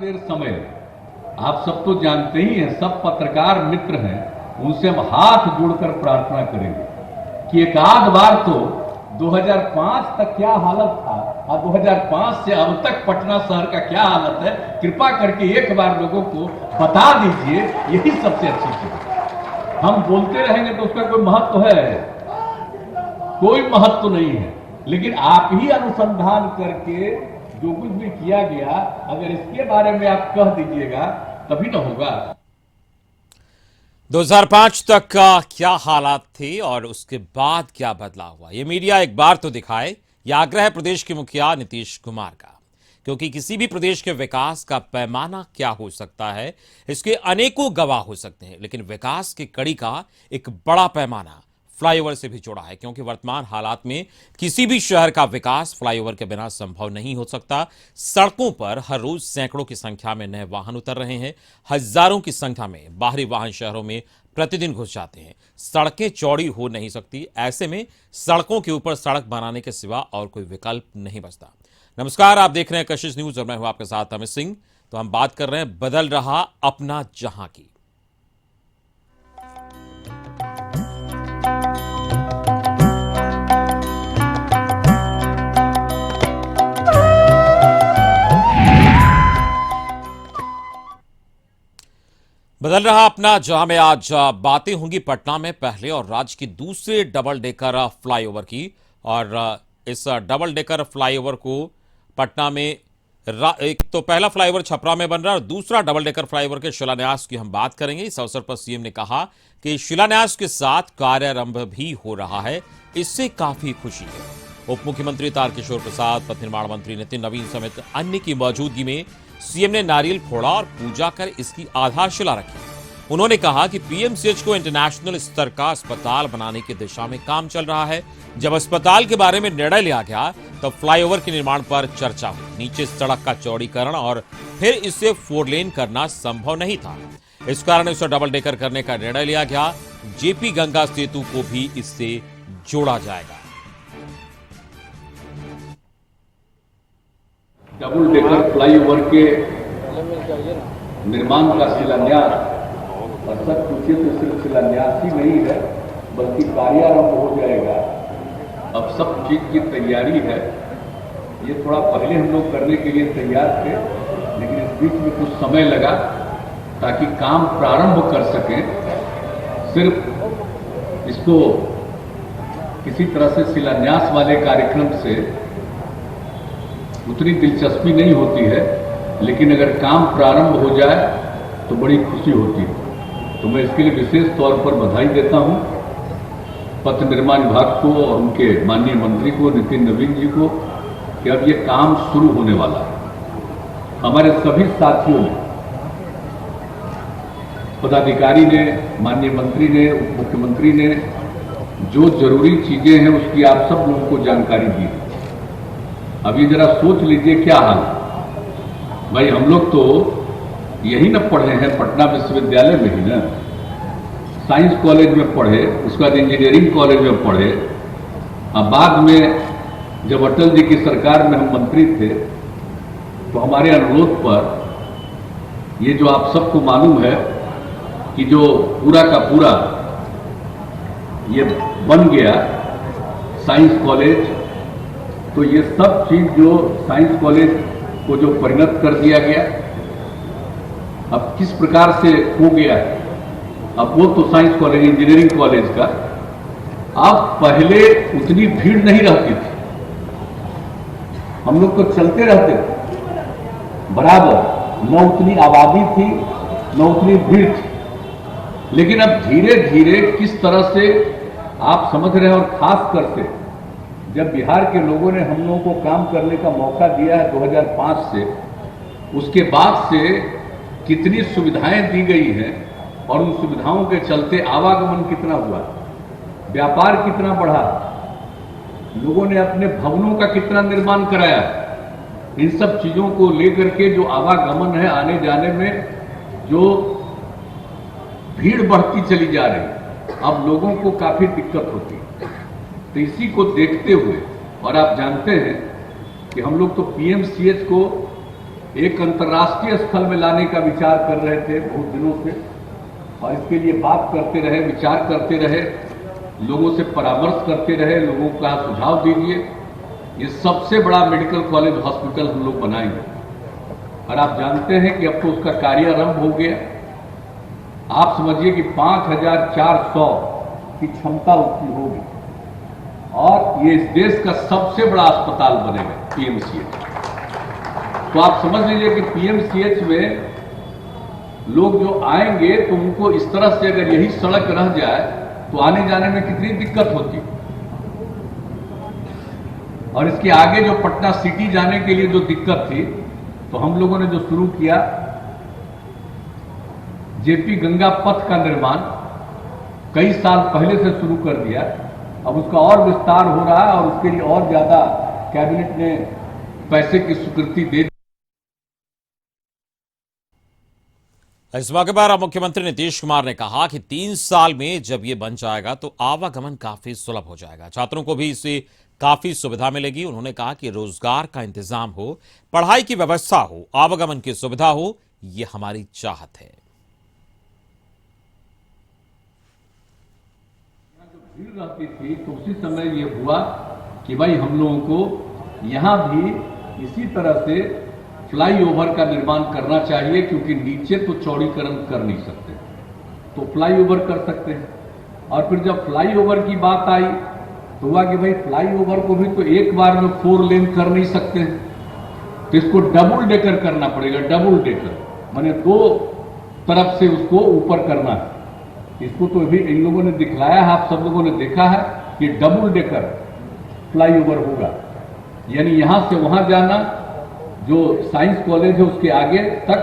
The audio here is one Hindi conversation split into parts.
देर समय आप सब तो जानते ही हैं, सब पत्रकार मित्र हैं, उनसे हम हाथ जोड़कर प्रार्थना करेंगे कि एक आध बार तो 2005 तक क्या हालत था और 2005 से अब तक पटना शहर का क्या हालत है, कृपा करके एक बार लोगों को बता दीजिए। यही सबसे अच्छी चीज है। हम बोलते रहेंगे तो उसका कोई महत्व है? कोई महत्व नहीं है। लेकिन आप ही अनुसंधान करके जो कुछ भी किया गया, अगर इसके बारे में आप कह दीजिएगा तभी ना होगा। 2005 तक का क्या हालात थे और उसके बाद क्या बदलाव हुआ, ये मीडिया एक बार तो दिखाए। यह आग्रह है प्रदेश के मुखिया नीतीश कुमार का, क्योंकि किसी भी प्रदेश के विकास का पैमाना क्या हो सकता है, इसके अनेकों गवाह हो सकते हैं, लेकिन विकास की कड़ी का एक बड़ा पैमाना फ्लाईओवर से भी जुड़ा है। क्योंकि वर्तमान हालात में किसी भी शहर का विकास फ्लाईओवर के बिना संभव नहीं हो सकता। सड़कों पर हर रोज सैकड़ों की संख्या में नए वाहन उतर रहे हैं, हजारों की संख्या में बाहरी वाहन शहरों में प्रतिदिन घुस जाते हैं। सड़कें चौड़ी हो नहीं सकती, ऐसे में सड़कों के ऊपर सड़क बनाने के सिवा और कोई विकल्प नहीं बचता। नमस्कार, आप देख रहे हैं कशिश न्यूज और मैं हूं आपके साथ अमित सिंह। तो हम बात कर रहे हैं बदल रहा अपना जहां की। बदल रहा अपना जहां में आज बातें होंगी पटना में पहले और राज्य की दूसरे डबल डेकर फ्लाईओवर की। और इस डबल डेकर फ्लाईओवर को पटना में एक तो पहला फ्लाईओवर छपरा में बन रहा है और दूसरा डबल डेकर फ्लाईओवर के शिलान्यास की हम बात करेंगे। इस अवसर पर सीएम ने कहा कि शिलान्यास के साथ कार्यारंभ भी हो रहा है, इससे काफी खुशी है। उप मुख्यमंत्री तारकिशोर प्रसाद, पथ निर्माण मंत्री नितिन नवीन समेत अन्य की मौजूदगी में सीएम ने नारियल फोड़ा और पूजा कर इसकी आधारशिला रखी। उन्होंने कहा कि पीएमसीएच को इंटरनेशनल स्तर का अस्पताल बनाने की दिशा में काम चल रहा है। जब अस्पताल के बारे में निर्णय लिया गया तब फ्लाईओवर के निर्माण पर चर्चा हुई। नीचे सड़क का चौड़ीकरण और फिर इसे 4 लेन करना संभव नहीं था, इस कारण इसे डबल डेकर करने का निर्णय लिया गया। जेपी गंगा सेतु को भी इससे जोड़ा जाएगा। डबल डेकर फ्लाईओवर के निर्माण का शिलान्यास, और सब पूछिए तो सिर्फ शिलान्यास ही नहीं है बल्कि कार्यारंभ हो जाएगा। अब सब चीज की तैयारी है। ये थोड़ा पहले हम लोग करने के लिए तैयार थे, लेकिन इस बीच में कुछ समय लगा ताकि काम प्रारंभ कर सकें। सिर्फ इसको किसी तरह से शिलान्यास वाले कार्यक्रम से उतनी दिलचस्पी नहीं होती है, लेकिन अगर काम प्रारंभ हो जाए तो बड़ी खुशी होती है। तो मैं इसके लिए विशेष तौर पर बधाई देता हूं पथ निर्माण विभाग को और उनके माननीय मंत्री को नितिन नवीन जी को कि अब ये काम शुरू होने वाला है। हमारे सभी साथियों ने, पदाधिकारी ने, माननीय मंत्री ने, उप मुख्यमंत्री ने जो जरूरी चीजें हैं उसकी आप सब लोगों को जानकारी दी। अब ये जरा सोच लीजिए क्या हाल है। भाई हम लोग तो यही न पढ़े हैं, पटना विश्वविद्यालय में ही ना, साइंस कॉलेज में पढ़े, उसके बाद इंजीनियरिंग कॉलेज में पढ़े। अब बाद में जब अटल जी की सरकार में हम मंत्री थे तो हमारे अनुरोध पर ये जो आप सबको मालूम है कि जो पूरा का पूरा ये बन गया साइंस कॉलेज, तो ये सब चीज जो साइंस कॉलेज को जो परिणत कर दिया गया, अब किस प्रकार से हो गया है। अब वो तो साइंस कॉलेज, इंजीनियरिंग कॉलेज का, अब पहले उतनी भीड़ नहीं रहती थी, हम लोग तो चलते रहते थे बराबर, न उतनी आबादी थी न उतनी भीड़ थी। लेकिन अब धीरे धीरे किस तरह से आप समझ रहे हैं, और खास कर से जब बिहार के लोगों ने हम लोगों को काम करने का मौका दिया है 2005 से, उसके बाद से कितनी सुविधाएं दी गई हैं और उन सुविधाओं के चलते आवागमन कितना हुआ, व्यापार कितना बढ़ा, लोगों ने अपने भवनों का कितना निर्माण कराया। इन सब चीजों को लेकर के जो आवागमन है, आने जाने में जो भीड़ बढ़ती चली जा रही, अब लोगों को काफी दिक्कत होती है। तो इसी को देखते हुए, और आप जानते हैं कि हम लोग तो पीएमसीएच को एक अंतर्राष्ट्रीय स्थल में लाने का विचार कर रहे थे बहुत दिनों से, और इसके लिए बात करते रहे, विचार करते रहे, लोगों से परामर्श करते रहे, लोगों का सुझाव दीजिए। ये सबसे बड़ा मेडिकल कॉलेज हॉस्पिटल हम लोग बनाएंगे, और आप जानते हैं कि अब तो उसका कार्यारंभ हो गया। आप समझिए कि 5400 की क्षमता उसकी होगी, और ये इस देश का सबसे बड़ा अस्पताल बनेगा पीएमसीएच। तो आप समझ लीजिए कि पीएमसीएच में लोग जो आएंगे तो उनको इस तरह से अगर यही सड़क रह जाए तो आने जाने में कितनी दिक्कत होती। और इसके आगे जो पटना सिटी जाने के लिए जो दिक्कत थी, तो हम लोगों ने जो शुरू किया जेपी गंगा पथ का निर्माण कई साल पहले से शुरू कर दिया। अब उसका और विस्तार हो रहा है, और उसके लिए और ज्यादा कैबिनेट ने पैसे की स्वीकृति दे दी। इस मौके पर मुख्यमंत्री नीतीश कुमार ने कहा कि 3 साल में जब ये बन जाएगा तो आवागमन काफी सुलभ हो जाएगा, छात्रों को भी इससे काफी सुविधा मिलेगी। उन्होंने कहा कि रोजगार का इंतजाम हो, पढ़ाई की व्यवस्था हो, आवागमन की सुविधा हो, ये हमारी चाहत है। भीड़ रहती थी तो उसी समय ये हुआ कि भाई हम लोगों को यहां भी इसी तरह से फ्लाईओवर का निर्माण करना चाहिए, क्योंकि नीचे तो चौड़ीकरण कर नहीं सकते, तो फ्लाईओवर कर सकते हैं। और फिर जब फ्लाईओवर की बात आई तो हुआ कि भाई फ्लाईओवर को भी तो एक बार में 4 लेन कर नहीं सकते हैं, तो इसको डबल डेकर करना पड़ेगा। डबल डेकर माने 2 तरफ से उसको ऊपर करना है। इसको तो अभी इन लोगों ने दिखलाया है, आप सब लोगों ने देखा है कि डबल डेकर फ्लाईओवर होगा, यानी यहां से वहां जाना, जो साइंस कॉलेज है उसके आगे तक,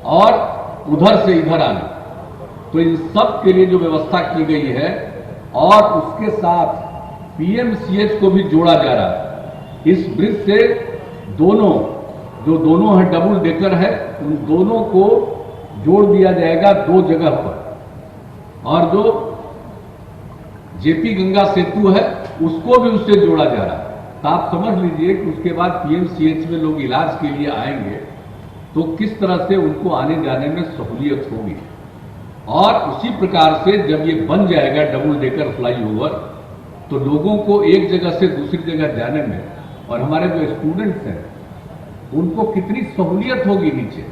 और उधर से इधर आना। तो इन सब के लिए जो व्यवस्था की गई है, और उसके साथ पीएमसीएच को भी जोड़ा जा रहा है। इस ब्रिज से दोनों है डबल डेकर है, उन दोनों को जोड़ दिया जाएगा 2 जगह पर। और जो जेपी गंगा सेतु है उसको भी उससे जोड़ा जा रहा है। तो आप समझ लीजिए कि उसके बाद पीएमसीएच में लोग इलाज के लिए आएंगे तो किस तरह से उनको आने जाने में सहूलियत होगी। और उसी प्रकार से जब ये बन जाएगा डबल डेकर फ्लाईओवर, तो लोगों को एक जगह से दूसरी जगह जाने में, और हमारे जो स्टूडेंट्स हैं उनको कितनी सहूलियत होगी नीचे।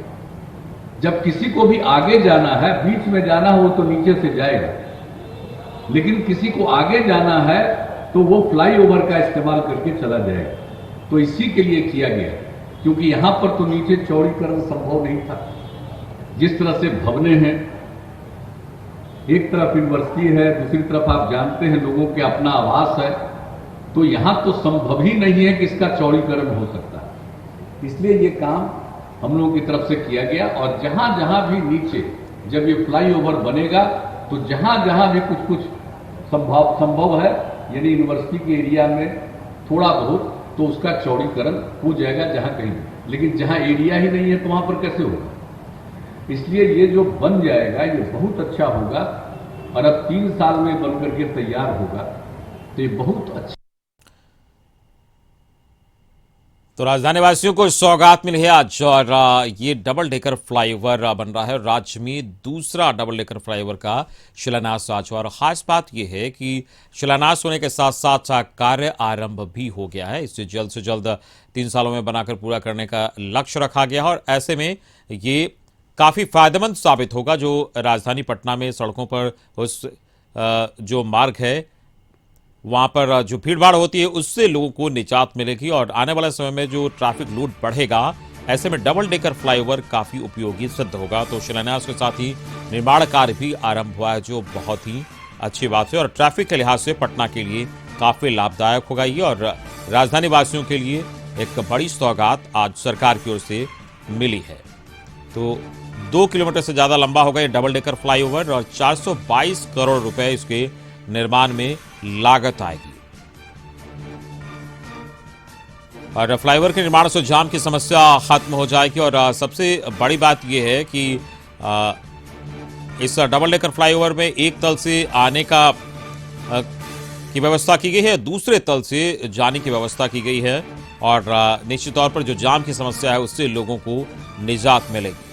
जब किसी को भी आगे जाना है, बीच में जाना हो तो नीचे से जाएगा, लेकिन किसी को आगे जाना है तो वो फ्लाईओवर का इस्तेमाल करके चला जाएगा। तो इसी के लिए किया गया, क्योंकि यहां पर तो नीचे चौड़ीकरण संभव नहीं था। जिस तरह से भवने हैं, एक तरफ यूनिवर्सिटी है, दूसरी तरफ आप जानते हैं लोगों के अपना आवास है, तो यहां तो संभव ही नहीं है कि इसका चौड़ीकरण हो सकता है। इसलिए ये काम हम लोगों की तरफ से किया गया। और जहां जहां भी नीचे जब ये फ्लाईओवर बनेगा, तो जहां जहां भी कुछ संभव है, यानी यूनिवर्सिटी के एरिया में थोड़ा बहुत, तो उसका चौड़ीकरण हो जाएगा जहां कहीं। लेकिन जहां एरिया ही नहीं है तो वहां पर कैसे होगा। इसलिए ये जो बन जाएगा ये बहुत अच्छा होगा, और अब 3 साल में बन करके तैयार होगा, तो ये बहुत अच्छा। तो राजधानी वासियों को सौगात मिली है आज, और ये डबल डेकर फ्लाईओवर बन रहा है। राज्य में दूसरा डबल डेकर फ्लाईओवर का शिलान्यास आज, और खास बात यह है कि शिलान्यास होने के साथ साथ कार्य आरंभ भी हो गया है। इसे जल्द से जल्द 3 सालों में बनाकर पूरा करने का लक्ष्य रखा गया है, और ऐसे में ये काफी फायदेमंद साबित होगा। जो राजधानी पटना में सड़कों पर उस जो मार्ग है वहां पर जो भीड़भाड़ होती है उससे लोगों को निजात मिलेगी, और आने वाले समय में जो ट्रैफिक लूट बढ़ेगा, ऐसे में डबल डेकर फ्लाईओवर काफी उपयोगी सिद्ध होगा। तो शिलान्यास के साथ ही निर्माण कार्य भी आरंभ हुआ है, जो बहुत ही अच्छी बात है, और ट्रैफिक के लिहाज से पटना के लिए काफी लाभदायक होगा ये, और राजधानी वासियों के लिए एक बड़ी सौगात आज सरकार की ओर से मिली है। तो 2 किलोमीटर से ज्यादा लंबा होगा ये डबल डेकर फ्लाईओवर, और 422 करोड़ रुपए इसके निर्माण में लागत आएगी। और फ्लाईओवर के निर्माण से जाम की समस्या खत्म हो जाएगी, और सबसे बड़ी बात यह है कि इस डबल डेकर फ्लाईओवर में एक तल से आने की व्यवस्था की गई है, दूसरे तल से जाने की व्यवस्था की गई है। और निश्चित तौर पर जो जाम की समस्या है उससे लोगों को निजात मिलेगी।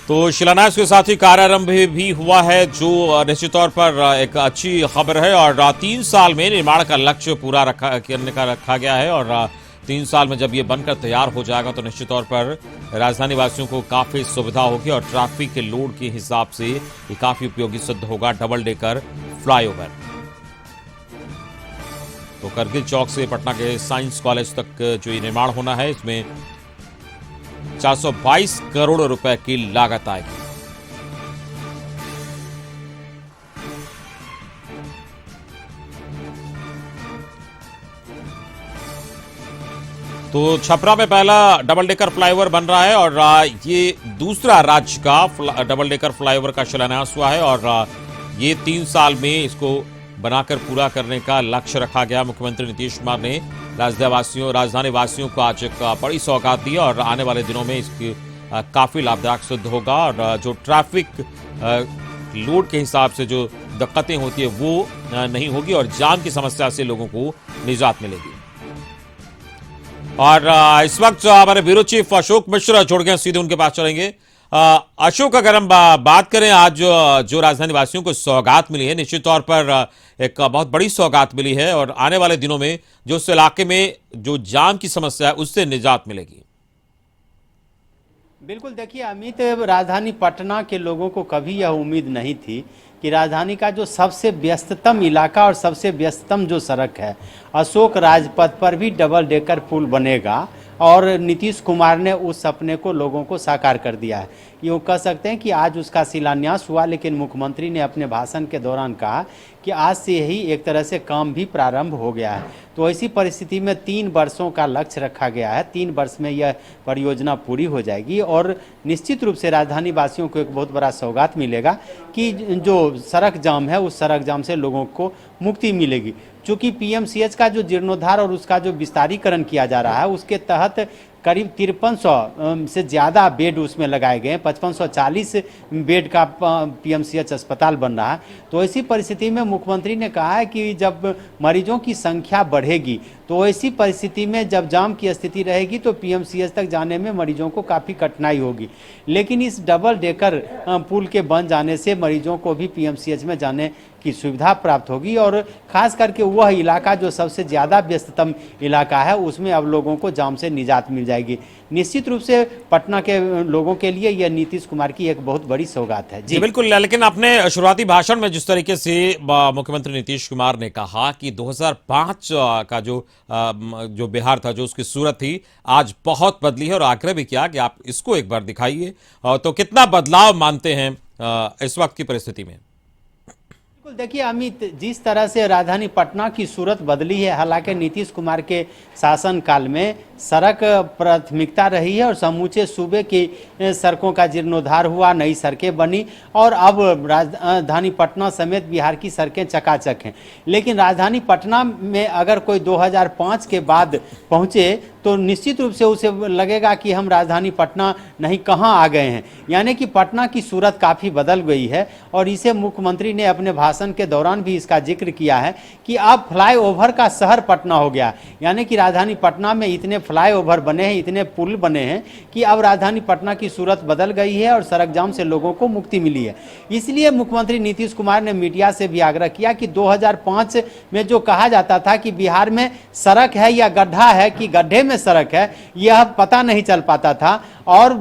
तो शिलान्यास के साथ ही कार्यारंभ भी हुआ है, जो निश्चित तौर पर एक अच्छी खबर है। और 3 साल में निर्माण का लक्ष्य पूरा करने का रखा गया है और 3 साल में जब ये बनकर तैयार हो जाएगा तो निश्चित तौर पर राजधानी वासियों को काफी सुविधा होगी और ट्रैफिक के लोड के हिसाब से ये काफी उपयोगी सिद्ध होगा डबल डेकर फ्लाईओवर। तो करगिल चौक से पटना के साइंस कॉलेज तक जो ये निर्माण होना है, इसमें 422 करोड़ रुपए की लागत आएगी। तो छपरा में पहला डबल डेकर फ्लाईओवर बन रहा है और ये दूसरा राज्य का डबल डेकर फ्लाईओवर का शिलान्यास हुआ है और ये 3 साल में इसको बनाकर पूरा करने का लक्ष्य रखा गया। मुख्यमंत्री नीतीश कुमार ने राजधानी वासियों को आज एक बड़ी सौगात दी और आने वाले दिनों में इसकी काफी लाभदायक सिद्ध होगा और जो ट्रैफिक लोड के हिसाब से जो दिक्कतें होती है वो नहीं होगी और जाम की समस्या से लोगों को निजात मिलेगी। और इस वक्त हमारे ब्यूरो चीफ अशोक मिश्रा जुड़ गए, सीधे उनके पास चलेंगे। अशोक, अगर हम बात करें आज जो राजधानी वासियों को सौगात मिली है, निश्चित तौर पर एक बहुत बड़ी सौगात मिली है और आने वाले दिनों में जो उस इलाके में जो जाम की समस्या है उससे निजात मिलेगी। बिल्कुल, देखिए अमित, राजधानी पटना के लोगों को कभी यह उम्मीद नहीं थी कि राजधानी का जो सबसे व्यस्ततम इलाका और सबसे व्यस्ततम जो सड़क है अशोक राजपथ पर भी डबल डेकर पुल बनेगा और नीतीश कुमार ने उस सपने को लोगों को साकार कर दिया है। यूँ कह सकते हैं कि आज उसका शिलान्यास हुआ, लेकिन मुख्यमंत्री ने अपने भाषण के दौरान कहा कि आज से ही एक तरह से काम भी प्रारंभ हो गया है। तो ऐसी परिस्थिति में 3 वर्षों का लक्ष्य रखा गया है। 3 वर्ष में यह परियोजना पूरी हो जाएगी और निश्चित रूप से राजधानी वासियों को एक बहुत बड़ा सौगात मिलेगा कि जो सड़क जाम है उस सड़क जाम से लोगों को मुक्ति मिलेगी। चूँकि पीएमसीएच का जो जीर्णोद्धार और उसका जो विस्तारीकरण किया जा रहा है उसके तहत करीब 5300 से ज़्यादा बेड उसमें लगाए गए हैं। 5540 बेड का पीएमसीएच अस्पताल बन रहा है। तो ऐसी परिस्थिति में मुख्यमंत्री ने कहा है कि जब मरीजों की संख्या बढ़ेगी तो ऐसी परिस्थिति में जब जाम की स्थिति रहेगी तो पीएमसीएच तक जाने में मरीजों को काफ़ी कठिनाई होगी। लेकिन इस डबल डेकर पुल के बन जाने से मरीजों को भी पीएमसीएच में जाने की सुविधा प्राप्त होगी और खास करके वह इलाका जो सबसे ज़्यादा व्यस्ततम इलाका है उसमें अब लोगों को जाम से निजात मिल जाएगी। निश्चित रूप से पटना के लोगों के लिए यह नीतीश कुमार की एक बहुत बड़ी सौगात है। जी बिल्कुल, लेकिन अपने शुरुआती भाषण में जिस तरीके से मुख्यमंत्री नीतीश कुमार ने कहा कि 2005 का जो बिहार था, जो उसकी सूरत थी, आज बहुत बदली है और आग्रह भी किया कि आप इसको एक बार दिखाइए। तो कितना बदलाव मानते हैं इस वक्त की परिस्थिति में? बिल्कुल, देखिए अमित, जिस तरह से राजधानी पटना की सूरत बदली है, हालांकि नीतीश कुमार के शासनकाल में सड़क प्राथमिकता रही है और समूचे सूबे की सड़कों का जीर्णोद्धार हुआ, नई सड़कें बनी और अब राजधानी पटना समेत बिहार की सड़कें चकाचक हैं। लेकिन राजधानी पटना में अगर कोई 2005 के बाद पहुंचे तो निश्चित रूप से उसे लगेगा कि हम राजधानी पटना नहीं कहाँ आ गए हैं। यानी कि पटना की सूरत काफ़ी बदल गई है और इसे मुख्यमंत्री ने अपने भाषण के दौरान भी इसका जिक्र किया है कि अब फ्लाईओवर का शहर पटना हो गया। यानी कि राजधानी पटना में इतने फ्लाईओवर बने हैं, इतने पुल बने हैं कि अब राजधानी पटना की सूरत बदल गई है और सड़क जाम से लोगों को मुक्ति मिली है। इसलिए मुख्यमंत्री नीतीश कुमार ने मीडिया से भी आग्रह किया कि 2005 में जो कहा जाता था कि बिहार में सड़क है या गड्ढा है कि गड्ढे में सड़क है, यह पता नहीं चल पाता था। और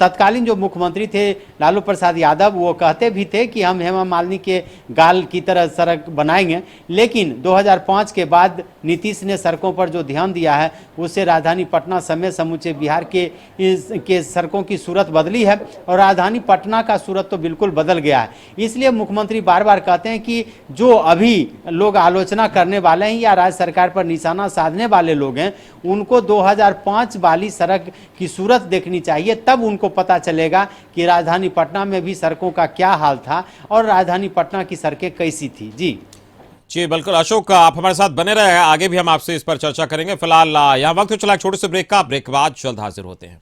तत्कालीन जो मुख्यमंत्री थे लालू प्रसाद यादव, वो कहते भी थे कि हम हेमा मालिनी के गाल की तरह सड़क बनाएंगे। लेकिन 2005 के बाद नीतीश ने सड़कों पर जो ध्यान दिया है उससे राजधानी पटना समेत समूचे बिहार के सड़कों की सूरत बदली है और राजधानी पटना का सूरत तो बिल्कुल बदल गया है। इसलिए मुख्यमंत्री बार बार कहते हैं कि जो अभी लोग आलोचना करने वाले हैं या राज्य सरकार पर निशाना साधने वाले लोग हैं, उनको 2005 वाली सड़क की सूरत देखनी चाहिए, तब उनको पता चलेगा कि राजधानी पटना में भी सड़कों का क्या हाल था और राजधानी पटना की सड़कें कैसी थी। जी बिल्कुल अशोक, आप हमारे साथ बने रहे, आगे भी हम आपसे इस पर चर्चा करेंगे। फिलहाल यहाँ वक्त हो चला छोटे से ब्रेक का, ब्रेक के बाद जल्द हाजिर होते हैं।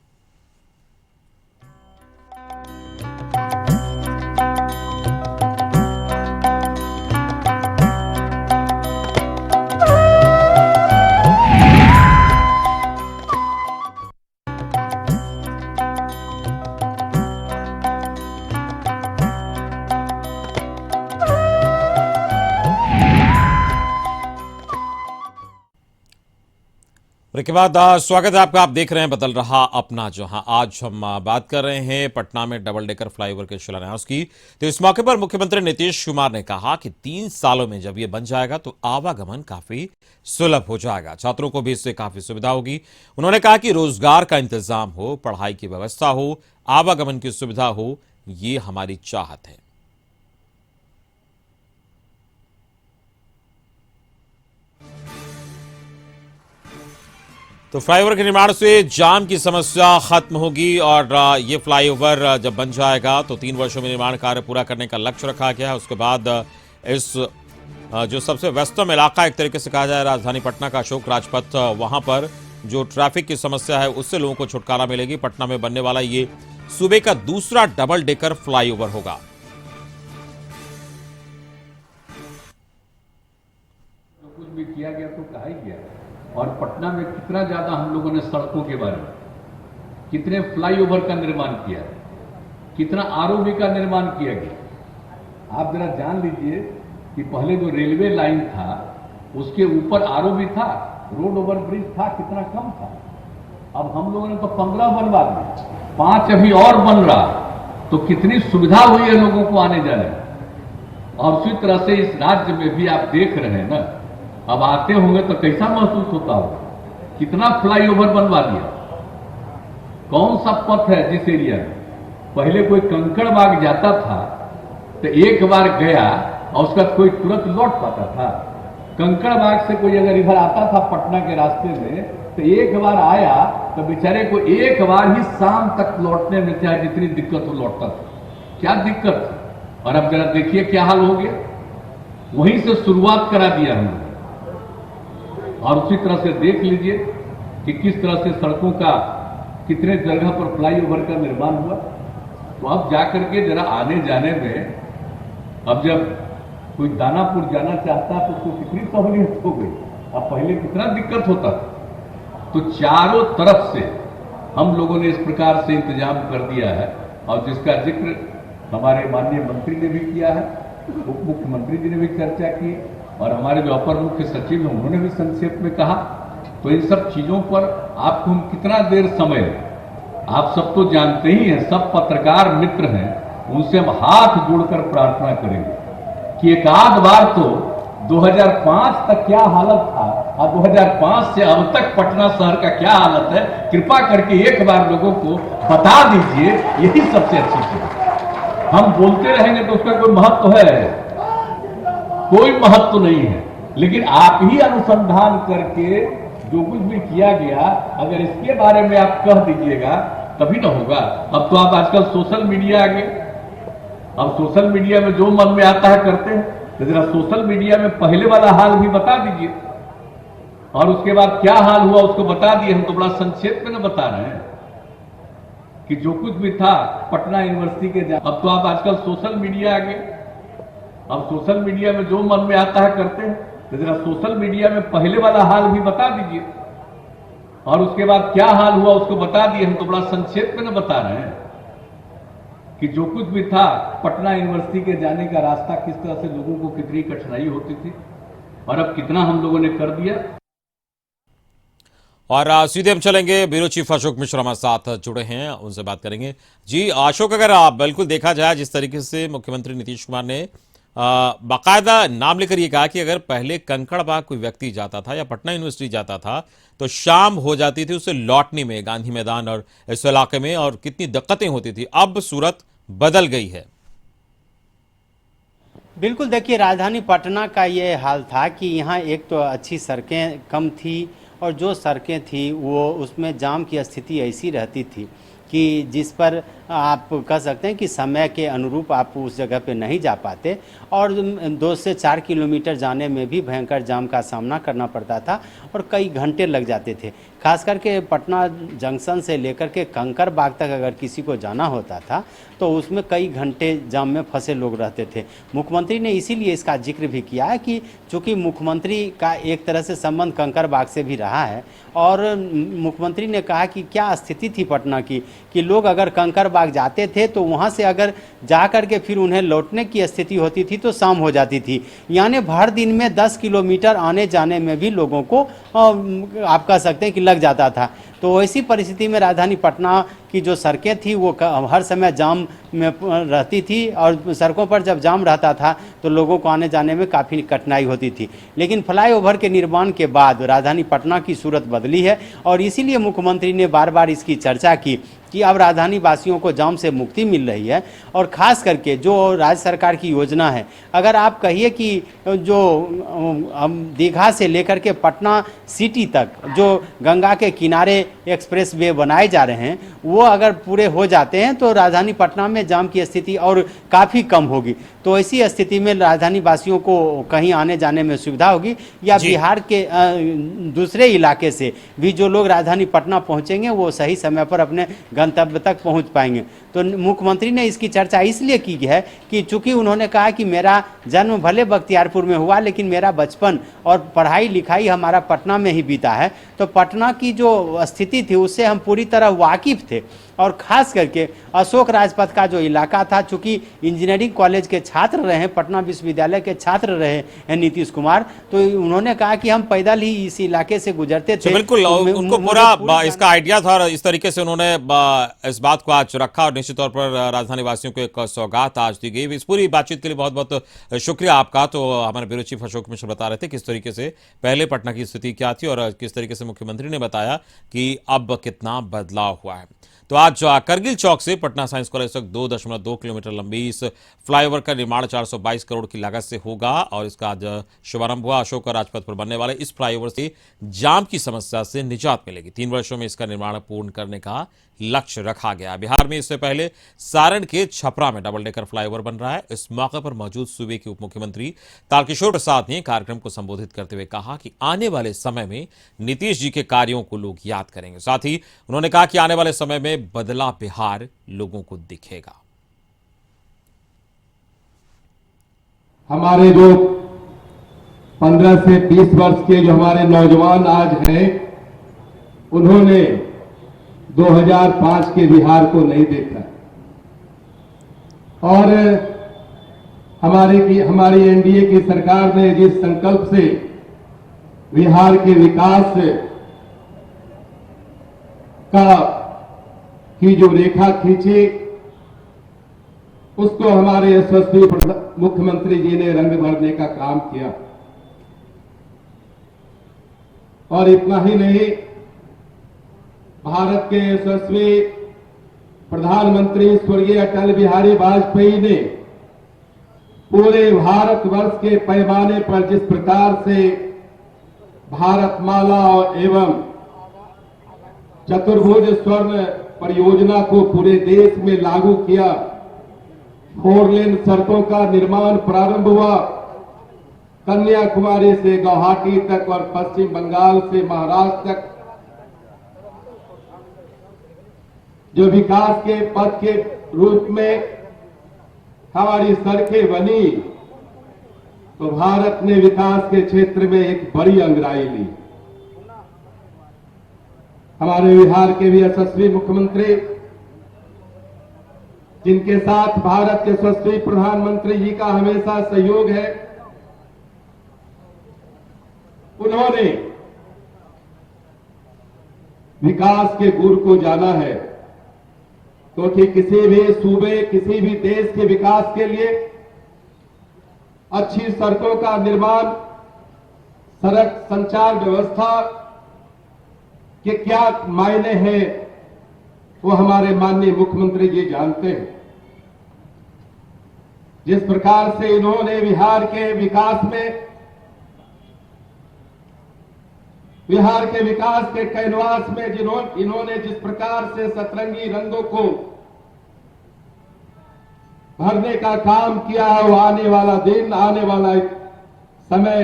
के बाद स्वागत है आपका। आप देख रहे हैं बदल रहा अपना जहां। आज हम बात कर रहे हैं पटना में डबल डेकर फ्लाईओवर के शिलान्यास की। तो इस मौके पर मुख्यमंत्री नीतीश कुमार ने कहा कि 3 सालों में जब ये बन जाएगा तो आवागमन काफी सुलभ हो जाएगा, छात्रों को भी इससे काफी सुविधा होगी। उन्होंने कहा कि रोजगार का इंतजाम हो, पढ़ाई की व्यवस्था हो, आवागमन की सुविधा हो, ये हमारी चाहत है। तो फ्लाईओवर के निर्माण से जाम की समस्या खत्म होगी और ये फ्लाईओवर जब बन जाएगा तो 3 वर्षों में निर्माण कार्य पूरा करने का लक्ष्य रखा गया है। उसके बाद इस जो सबसे व्यस्तम इलाका एक तरीके से कहा जाए राजधानी पटना का अशोक राजपथ, वहां पर जो ट्रैफिक की समस्या है उससे लोगों को छुटकारा मिलेगी। पटना में बनने वाला ये सूबे का दूसरा डबल डेकर फ्लाईओवर होगा। जो कुछ भी किया गया तो कहा ही गया। और पटना में कितना ज्यादा हम लोगों ने सड़कों के बारे में, कितने फ्लाईओवर का निर्माण किया, कितना आरओबी का निर्माण किया गया। आप जरा जान लीजिए कि पहले जो रेलवे लाइन था उसके ऊपर आरओबी था, रोड ओवर ब्रिज था, कितना कम था। अब हम लोगों ने तो 15 बनवा दिए, 5 अभी और बन रहा, तो कितनी सुविधा हुई है लोगों को आने जाने में। और उसी तरह से इस राज्य में भी आप देख रहे हैं ना, अब आते होंगे तो कैसा महसूस होता होगा, कितना फ्लाईओवर बनवा दिया। कौन सा पथ है जिस एरिया में पहले कोई कंकड़ बाग जाता था तो एक बार गया और उसका कोई तुरंत लौट पाता था। कंकड़ बाग से कोई अगर इधर आता था पटना के रास्ते में तो एक बार आया तो बेचारे को एक बार ही शाम तक लौटने में चाहे जितनी दिक्कत हो लौटता था। क्या दिक्कत थी। और अब जरा देखिए क्या हाल हो गया। वहीं से शुरुआत करा दिया हमने। और उसी तरह से देख लीजिए कि किस तरह से सड़कों का कितने जगह पर फ्लाईओवर का निर्माण हुआ। तो अब जाकर के जरा आने जाने में, अब जब कोई दानापुर जाना चाहता तो उसको कितनी सहूलियत हो गई। अब पहले कितना दिक्कत होता था। तो चारों तरफ से हम लोगों ने इस प्रकार से इंतजाम कर दिया है और जिसका जिक्र हमारे माननीय मंत्री ने भी किया है, उप मुख्यमंत्री जी ने भी चर्चा की और हमारे जो अपर मुख्य सचिव हैं उन्होंने भी संक्षेप में कहा। तो इन सब चीजों पर आपको हम कितना देर समय, आप सब तो जानते ही हैं, सब पत्रकार मित्र हैं, उनसे हम हाथ जोड़कर प्रार्थना करेंगे कि एक आध बार तो 2005 तक क्या हालत था और 2005 से अब तक पटना शहर का क्या हालत है, कृपा करके एक बार लोगों को बता दीजिए। यही सबसे अच्छी चीज है। हम बोलते रहेंगे तो उसका कोई महत्व है? कोई महत्व नहीं है। लेकिन आप ही अनुसंधान करके जो कुछ भी किया गया, अगर इसके बारे में आप कह दीजिएगा तभी ना होगा। अब तो आप आजकल सोशल मीडिया आ गए, अब सोशल मीडिया में जो मन में आता है करते हैं। तो जरा सोशल मीडिया में पहले वाला हाल भी बता दीजिए और उसके बाद क्या हाल हुआ उसको बता दिए। हम तो बड़ा संक्षेप में ना बता रहे हैं कि जो कुछ भी था पटना यूनिवर्सिटी के। अब तो आप आजकल सोशल मीडिया आ गए, अब सोशल मीडिया में जो मन में आता है करते हैं। तो जरा सोशल मीडिया में पहले वाला हाल भी बता दीजिए और उसके बाद क्या हाल हुआ उसको बता दिए। हम तो बड़ा संक्षेप में ना बता रहे हैं कि जो कुछ भी था पटना यूनिवर्सिटी के जाने का रास्ता, किस तरह से लोगों को कितनी कठिनाई होती थी और अब कितना हम लोगों ने कर दिया। और सीधे हम चलेंगे, ब्यूरो चीफ अशोक मिश्रा हमारे साथ जुड़े हैं, उनसे बात करेंगे। जी अशोक, अगर आप बिल्कुल देखा जाए जिस तरीके से मुख्यमंत्री नीतीश कुमार ने बाकायदा नाम लेकर ये कहा कि अगर पहले कंकड़बाग कोई व्यक्ति जाता था या पटना यूनिवर्सिटी जाता था तो शाम हो जाती थी उसे लौटने में गांधी मैदान और इस इलाके में, और कितनी दिक्कतें होती थी। अब सूरत बदल गई है। बिल्कुल, देखिए राजधानी पटना का ये हाल था कि यहाँ एक तो अच्छी सड़कें कम थी और जो सड़कें थी वो उसमें जाम की स्थिति ऐसी रहती थी कि जिस पर आप कह सकते हैं कि समय के अनुरूप आप उस जगह पे नहीं जा पाते और 2 से 4 किलोमीटर जाने में भी भयंकर जाम का सामना करना पड़ता था और कई घंटे लग जाते थे। खास करके पटना जंक्शन से लेकर के कंकड़बाग तक अगर किसी को जाना होता था तो उसमें कई घंटे जाम में फंसे लोग रहते थे। मुख्यमंत्री ने इसीलिए इसका जिक्र भी किया है कि चूँकि मुख्यमंत्री का एक तरह से संबंध कंकड़बाग से भी रहा है और मुख्यमंत्री ने कहा कि क्या स्थिति थी पटना की कि लोग अगर कंकड़बाग जाते थे तो वहाँ से अगर जा कर के फिर उन्हें लौटने की स्थिति होती थी तो शाम हो जाती थी, यानी भर दिन में 10 किलोमीटर आने जाने में भी लोगों को आप कह सकते हैं कि लग जाता था। तो ऐसी परिस्थिति में राजधानी पटना की जो सड़कें थी वो हर समय जाम में रहती थी, और सड़कों पर जब जाम रहता था तो लोगों को आने जाने में काफ़ी कठिनाई होती थी। लेकिन फ्लाईओवर के निर्माण के बाद राजधानी पटना की सूरत बदली है, और इसीलिए मुख्यमंत्री ने बार बार इसकी चर्चा की कि अब राजधानी वासियों को जाम से मुक्ति मिल रही है। और ख़ास करके जो राज्य सरकार की योजना है, अगर आप कहिए कि जो दीघा से लेकर के पटना सिटी तक जो गंगा के किनारे एक्सप्रेस वे बनाए जा रहे हैं, वो अगर पूरे हो जाते हैं तो राजधानी पटना में जाम की स्थिति और काफ़ी कम होगी। तो ऐसी स्थिति में राजधानी वासियों को कहीं आने जाने में सुविधा होगी, या बिहार के दूसरे इलाके से भी जो लोग राजधानी पटना पहुंचेंगे वो सही समय पर अपने गंतव्य तक पहुंच पाएंगे। तो मुख्यमंत्री ने इसकी चर्चा इसलिए की है कि चूंकि उन्होंने कहा कि मेरा जन्म भले बख्तियारपुर में हुआ, लेकिन मेरा बचपन और पढ़ाई लिखाई हमारा पटना में ही बीता है, तो पटना की जो स्थिति थी उससे हम पूरी तरह वाकिफ थे। और ख़ास करके अशोक राजपथ का जो इलाका था, चूँकि इंजीनियरिंग कॉलेज के छात्र रहे हैं, पटना विश्वविद्यालय के छात्र रहे हैं नीतीश कुमार, तो उन्होंने कहा कि हम पैदल ही इस इलाके से गुजरते थे। बिल्कुल, तो उनको पूरा इसका आइडिया था, और इस तरीके से उन्होंने इस बात को आज रखा, और निश्चित तौर पर राजधानी वासियों को एक सौगात आज दी गई। इस पूरी बातचीत के लिए बहुत बहुत शुक्रिया आपका। तो हमारे ब्यूरो चीफ अशोक मिश्र बता रहे थे किस तरीके से पहले पटना की स्थिति क्या थी और किस तरीके से मुख्यमंत्री ने बताया कि अब कितना बदलाव हुआ है। तो आज करगिल चौक से पटना साइंस कॉलेज तक 2.2 किलोमीटर लंबी इस फ्लाईओवर का निर्माण 422 करोड़ की लागत से होगा, और इसका आज शुभारंभ हुआ। अशोक राजपथ पर बनने वाले इस फ्लाईओवर से जाम की समस्या से निजात मिलेगी। 3 वर्षों में इसका निर्माण पूर्ण करने का लक्ष्य रखा गया। बिहार में इससे पहले सारण के छपरा में डबल डेकर फ्लाईओवर बन रहा है। इस मौके पर मौजूद सूबे के उप मुख्यमंत्री तारकिशोर प्रसाद ने कार्यक्रम को संबोधित करते हुए कहा कि आने वाले समय में नीतीश जी के कार्यों को लोग याद करेंगे। साथ ही उन्होंने कहा कि आने वाले समय में बदला बिहार लोगों को दिखेगा। हमारे जो 15 से 20 वर्ष के जो हमारे नौजवान आज हैं, उन्होंने 2005 के बिहार को नहीं देखा, और हमारी एनडीए की सरकार ने जिस संकल्प से बिहार के विकास की जो रेखा खींची, उसको हमारे यशस्वी मुख्यमंत्री जी ने रंग भरने का काम किया। और इतना ही नहीं, भारत के यशस्वी प्रधानमंत्री स्वर्गीय अटल बिहारी वाजपेयी ने पूरे भारतवर्ष के पैमाने पर जिस प्रकार से भारतमाला एवं चतुर्भुज स्वर्ण परियोजना को पूरे देश में लागू किया, 4 लेन सड़कों का निर्माण प्रारंभ हुआ, कन्याकुमारी से गुवाहाटी तक और पश्चिम बंगाल से महाराष्ट्र तक जो विकास के पथ के रूप में हमारी सड़कें बनी, तो भारत ने विकास के क्षेत्र में एक बड़ी अंगड़ाई ली। हमारे बिहार के भी यशस्वी मुख्यमंत्री, जिनके साथ भारत के यशस्वी प्रधानमंत्री जी का हमेशा सहयोग है, उन्होंने विकास के गुर को जाना है, क्योंकि किसी भी सूबे, किसी भी देश के विकास के लिए अच्छी सड़कों का निर्माण, सड़क संचार व्यवस्था के क्या मायने हैं, वो हमारे माननीय मुख्यमंत्री जी जानते हैं। जिस प्रकार से इन्होंने बिहार के विकास के कैनवास में इन्होंने जिस प्रकार से सतरंगी रंगों को भरने का काम किया है, वो आने वाला दिन, आने वाला समय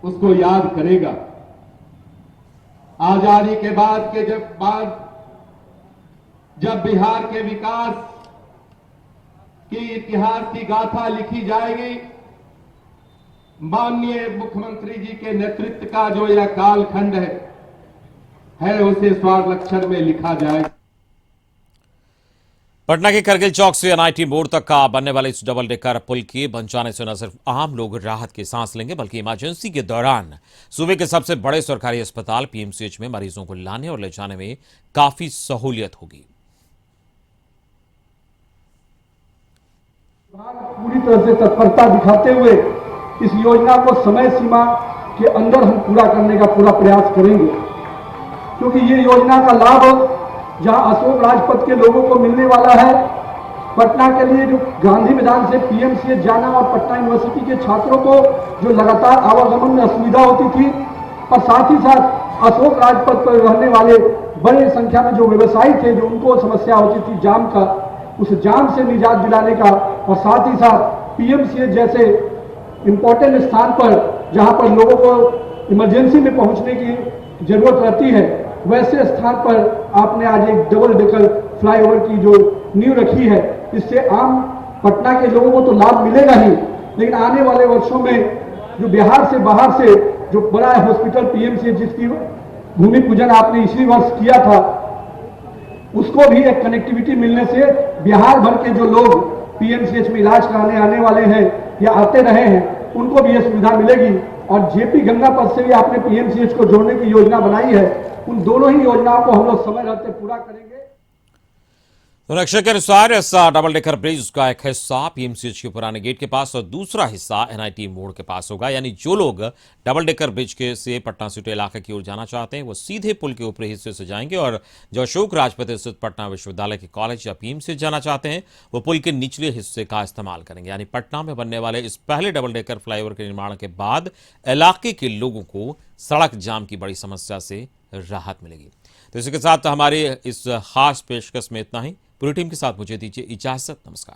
उसको याद करेगा। आजादी के बाद जब बिहार के विकास की इतिहास की गाथा लिखी जाएगी, माननीय मुख्यमंत्री जी के नेतृत्व का जो यह कालखंड है उसे स्वर्ण अक्षर में लिखा जाएगा। पटना के करगिल चौक से एनआईटी मोड़ तक का बनने वाले इस डबल डेकर पुल के बन जाने से न सिर्फ आम लोग राहत की सांस लेंगे बल्कि इमरजेंसी के दौरान सूबे के सबसे बड़े सरकारी अस्पताल पीएमसीएच में मरीजों को लाने और ले जाने में काफी सहूलियत होगी। पूरी तरह से तत्परता दिखाते हुए इस योजना को समय सीमा के अंदर हम पूरा करने का पूरा प्रयास करेंगे, क्योंकि ये योजना का लाभ जहां अशोक राजपथ के लोगों को मिलने वाला है, पटना के लिए जो गांधी मैदान से पीएमसीएच जाना और पटना यूनिवर्सिटी के छात्रों को जो लगातार आवागमन में असुविधा होती थी, और साथ ही साथ अशोक राजपथ पर रहने वाले बड़ी संख्या में जो व्यवसायी थे जो उनको समस्या होती थी जाम का, उस जाम से निजात दिलाने का, और साथ ही साथ पीएमसीएच जैसे इंपॉर्टेंट स्थान पर जहां पर लोगों को इमरजेंसी में पहुंचने की जरूरत रहती है, वैसे स्थान पर आपने आज एक डबल डेकर फ्लाईओवर की जो नींव रखी है, इससे आम पटना के लोगों को तो लाभ मिलेगा ही, लेकिन आने वाले वर्षों में जो बिहार से बाहर से जो बड़ा हॉस्पिटल पीएमसीएच जिसकी भूमि पूजन आपने इसी वर्ष किया था, उसको भी एक कनेक्टिविटी मिलने से बिहार भर के जो लोग पीएमसीएच में इलाज कराने आने वाले हैं या आते रहे हैं, उनको भी यह सुविधा मिलेगी। और जेपी गंगा पथ से भी आपने पीएमसीएच को जोड़ने की योजना बनाई है, उन दोनों ही योजनाओं को हम लोग समय रहते पूरा करेंगे। सुरक्षा के अनुसार इस डबल डेकर ब्रिज का एक हिस्सा पीएमसीएच के पुराने गेट के पास और दूसरा हिस्सा एनआईटी मोड़ के पास होगा। यानी जो लोग डबल डेकर ब्रिज के से पटना सिटी इलाके की ओर जाना चाहते हैं वो सीधे पुल के ऊपरी हिस्से से जाएंगे, और जो अशोक राजपथ स्थित पटना विश्वविद्यालय के कॉलेज या पीएमसीएच जाना चाहते हैं वो पुल के निचले हिस्से का इस्तेमाल करेंगे। यानी पटना में बनने वाले इस पहले डबल डेकर फ्लाईओवर के निर्माण के बाद इलाके के लोगों को सड़क जाम की बड़ी समस्या से राहत मिलेगी। तो इसी के साथ हमारे इस खास पेशकश में इतना ही। पूरी टीम के साथ मुझे दीजिए इजाजत। नमस्कार।